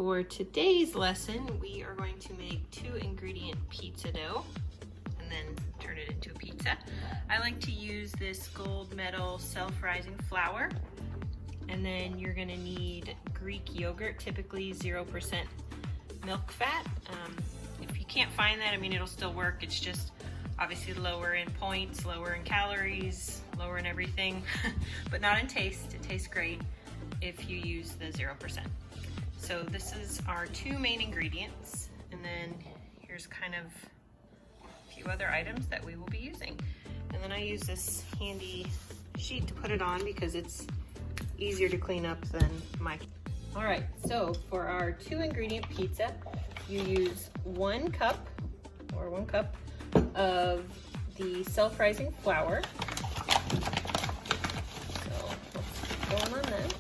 For today's lesson, we are going to make 2-ingredient pizza dough and then turn it into a pizza. I like to use this gold medal self-rising flour, and then you're gonna need Greek yogurt, typically 0% milk fat. If you can't find that, I mean, it'll still work. It's just obviously lower in points, lower in calories, lower in everything, but not in taste. It tastes great if you use the 0%. So this is our 2 main ingredients, and then here's kind of a few other items that we will be using. And then I use this handy sheet to put it on because it's easier to clean up than my. All right, so for our 2-ingredient pizza, you use 1 cup of the self-rising flour. So let's go on that.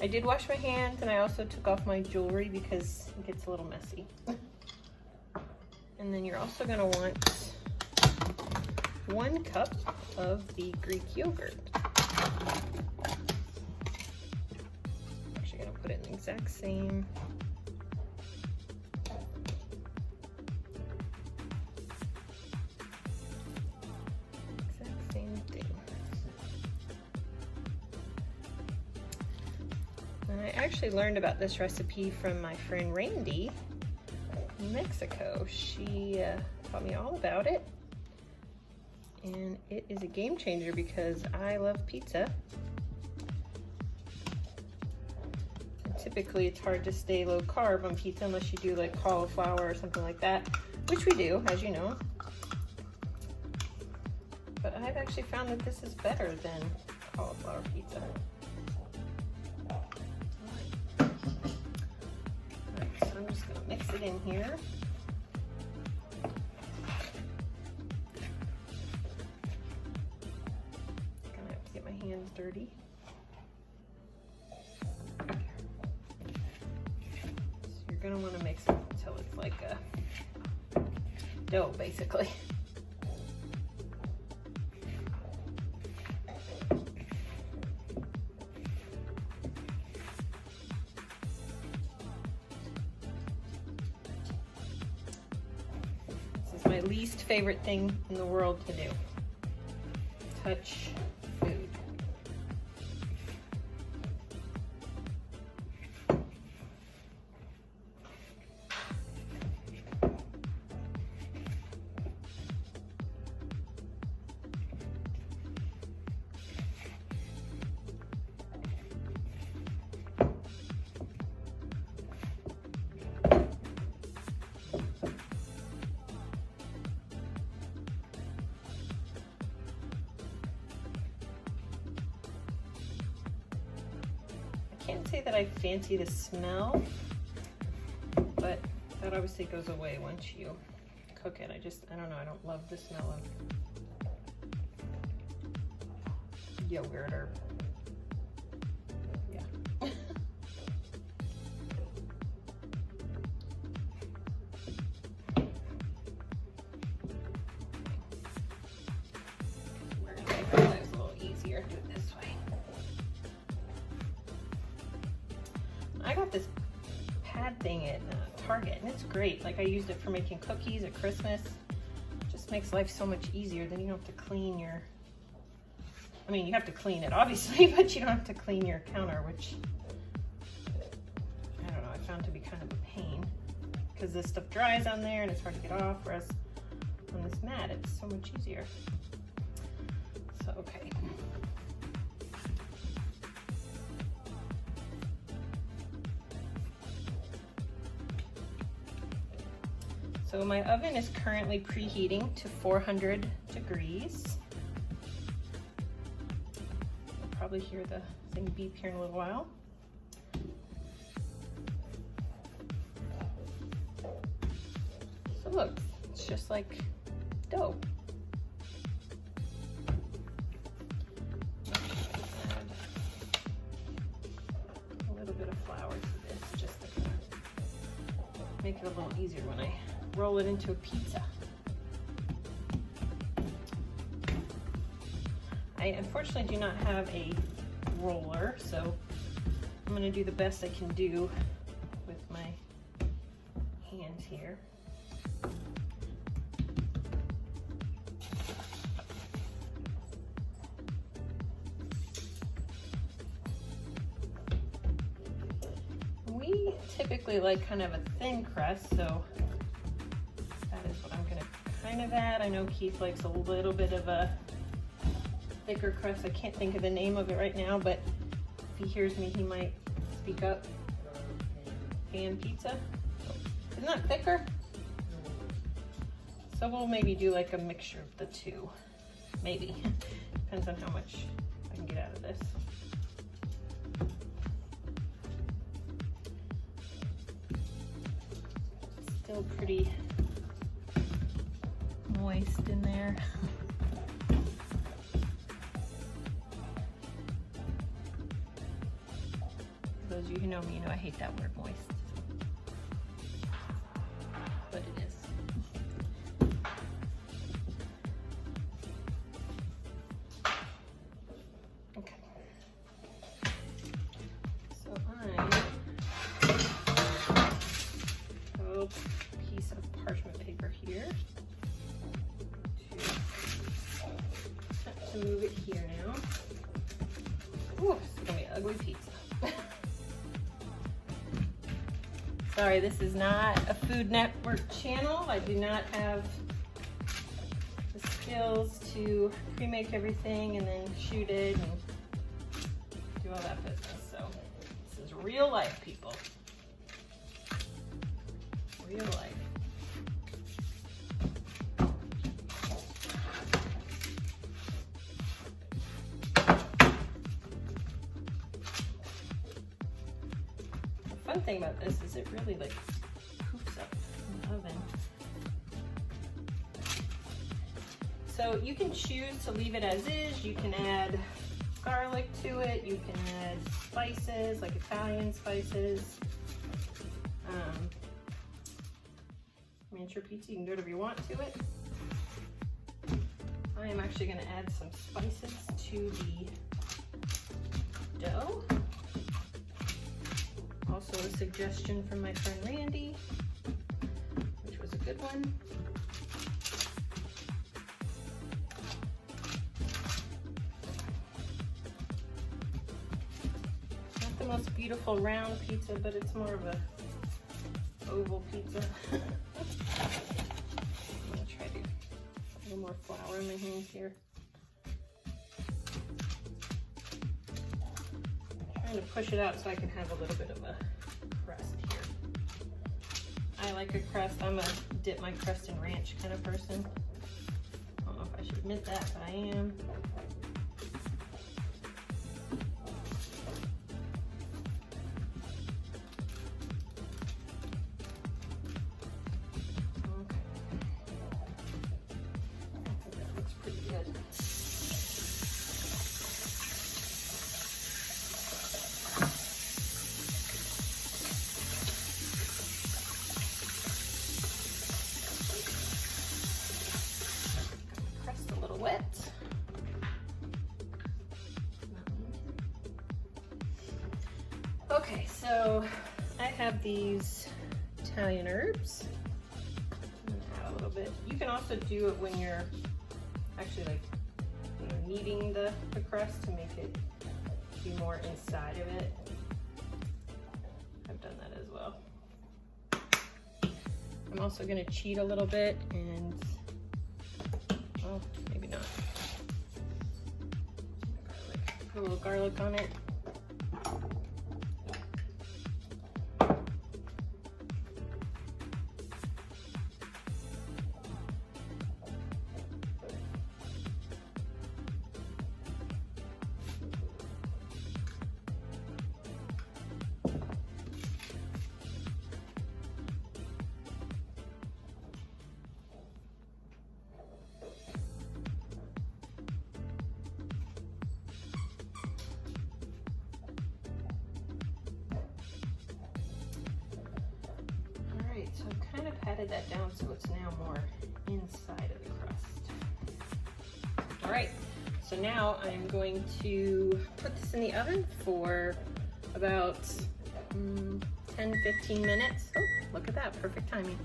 I did wash my hands, and I also took off my jewelry because it gets a little messy. And then you're also gonna want 1 cup of the Greek yogurt. Actually gonna put it in the exact same. I actually learned about this recipe from my friend Randy in Mexico. She taught me all about it, and it is a game changer because I love pizza. And typically it's hard to stay low carb on pizza unless you do like cauliflower or something like that, which we do, as you know. But I've actually found that this is better than cauliflower pizza. I'm just going to mix it in here. Gonna have to get my hands dirty. So you're going to want to mix it until it's like a dough, basically. My least favorite thing in the world to do. Touch food. I can't say that I fancy the smell, but that obviously goes away once you cook it. I don't know, I don't love the smell of yogurt or, yeah. It's a little easier to do it this way. I got this pad thing at Target, and it's great. Like, I used it for making cookies at Christmas. It just makes life so much easier. Then you don't have to clean your, I mean, you have to clean it obviously, but you don't have to clean your counter, which, I don't know, I found to be kind of a pain because this stuff dries on there and it's hard to get off, whereas on this mat, it's so much easier. So, okay. So my oven is currently preheating to 400 degrees. You'll probably hear the thing beep here in a little while. So look, it's just like dough. Add a little bit of flour to this just to make it a little easier when I roll it into a pizza. I unfortunately do not have a roller, so I'm gonna do the best I can do with my hands here. We typically like kind of a thin crust, so that is what I'm gonna kind of add. I know Keith likes a little bit of a thicker crust. I can't think of the name of it right now, but if he hears me, he might speak up. Pan pizza? Isn't that thicker? So we'll maybe do like a mixture of the two. Maybe. Depends on how much I can get out of this. Still pretty moist in there. For those of you who know me, you know I hate that word, moist. But it is. Okay. So I have a piece of parchment paper here to move it here now. Ooh, it's gonna be an ugly pizza. Sorry, this is not a Food Network channel. I do not have the skills to pre-make everything and then shoot it and do all that business. So this is real life, people. Real life. The fun thing about this is it really like poofs up in the oven. So you can choose to leave it as is. You can add garlic to it. You can add spices, like Italian spices. Miniature pizza, you can do whatever you want to it. I am actually going to add some spices to the dough. Also a suggestion from my friend Randy, which was a good one. Not the most beautiful round pizza, but it's more of a oval pizza. I'm gonna try to do a little more flour in my hands here. I'm trying to push it out so I can have a little bit of a crust here. I like a crust. I'm a dip my crust in ranch kind of person. I don't know if I should admit that, but I am. Wet. Okay, so I have these Italian herbs. I'm gonna add a little bit. You can also do it when you're actually like kneading the crust to make it be more inside of it. I've done that as well. I'm also gonna cheat a little bit and well, maybe not. Put a little garlic on it. So I've kind of patted that down so it's now more inside of the crust. All right, So now I'm going to put this in the oven for about 10-15 minutes. Oh, look at that, perfect timing.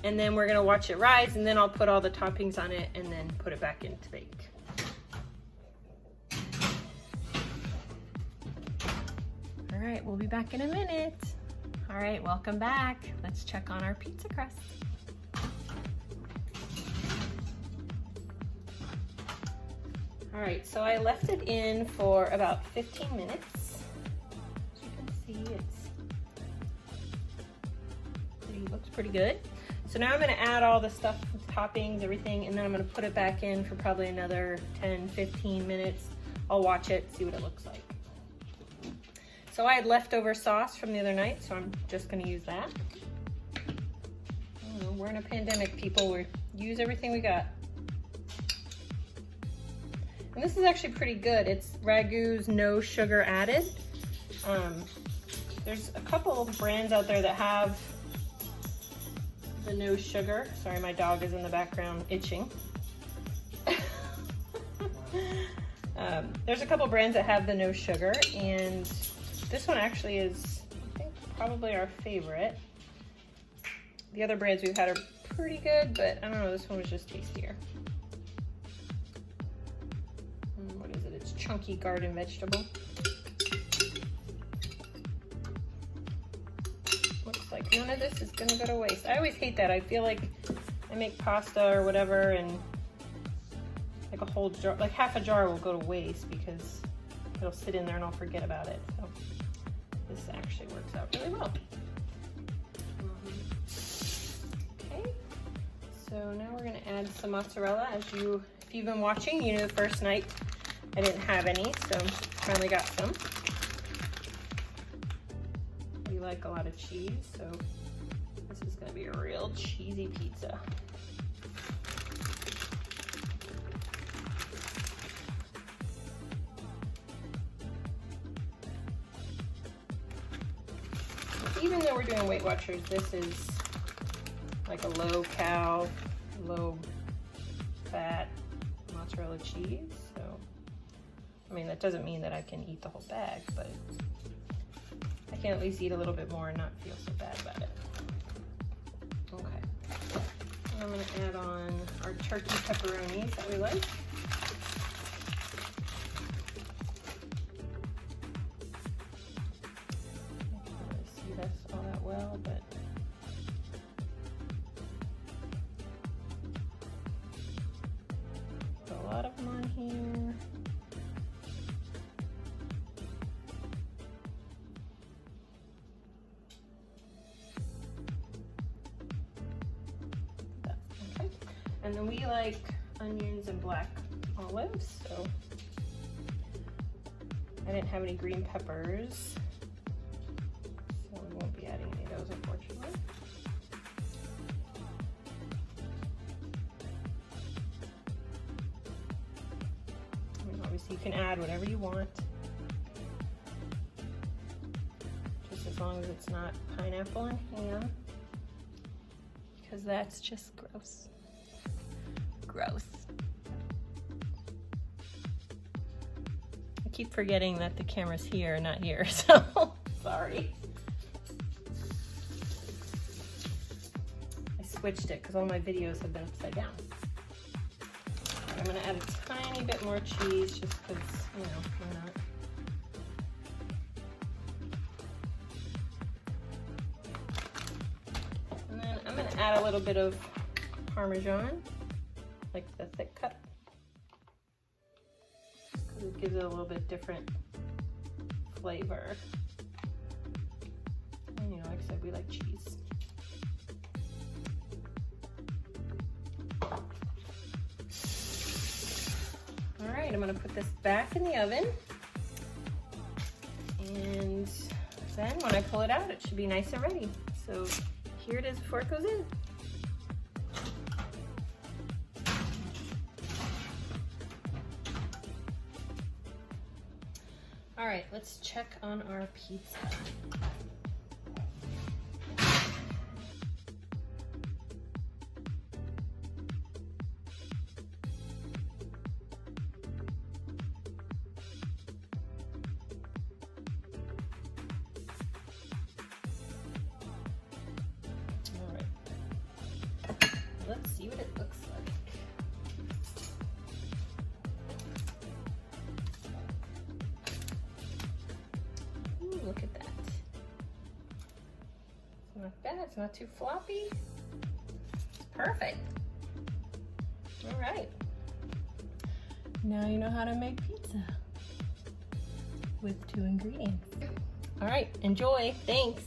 And then we're gonna watch it rise, and then I'll put all the toppings on it and then put it back in to bake. All right, we'll be back in a minute. All right, welcome back. Let's check on our pizza crust. All right, so I left it in for about 15 minutes. As you can see, it looks pretty good. So now I'm gonna add all the stuff, toppings, everything, and then I'm gonna put it back in for probably another 10-15 minutes. I'll watch it, see what it looks like. So I had leftover sauce from the other night, so I'm just gonna use that. I don't know, we're in a pandemic, people. We use everything we got. And this is actually pretty good. It's Ragu's no sugar added. There's a couple of brands out there that have the no sugar. Sorry, my dog is in the background itching. There's a couple brands that have the no sugar, and this one actually is, I think, probably our favorite. The other brands we've had are pretty good, but I don't know, this one was just tastier. What is it? It's chunky garden vegetable. Looks like none of this is gonna go to waste. I always hate that. I feel like I make pasta or whatever, and like a whole jar, like half a jar will go to waste because it'll sit in there and I'll forget about it. So this actually works out really well. Okay, so now we're gonna add some mozzarella. If you've been watching, you know the first night I didn't have any, so finally got some. We like a lot of cheese, so this is gonna be a real cheesy pizza. Even though we're doing Weight Watchers, this is like a low-cal, low-fat mozzarella cheese. So, I mean, that doesn't mean that I can eat the whole bag, but I can at least eat a little bit more and not feel so bad about it. Okay. And I'm gonna add on our turkey pepperonis that we like. All that well, but put a lot of them on here. Okay, and then we like onions and black olives, so I didn't have any green peppers. Won't be adding any of those, unfortunately. I mean, obviously you can add whatever you want, just as long as it's not pineapple and ham, because that's just gross. Gross. I keep forgetting that the camera's here and not here, so sorry. Switched it because all my videos have been upside down. I'm gonna add a tiny bit more cheese just because, you know, why not? And then I'm gonna add a little bit of Parmesan, like the thick cut, because it gives it a little bit different flavor. And, you know, like I said, we like cheese. All right, I'm gonna put this back in the oven, and then when I pull it out, it should be nice and ready. So here it is before it goes in. All right, let's check on our pizza. looks like. Ooh, look at that. It's not bad, it's not too floppy. It's perfect. All right. Now you know how to make pizza with 2 ingredients. All right, enjoy. Thanks.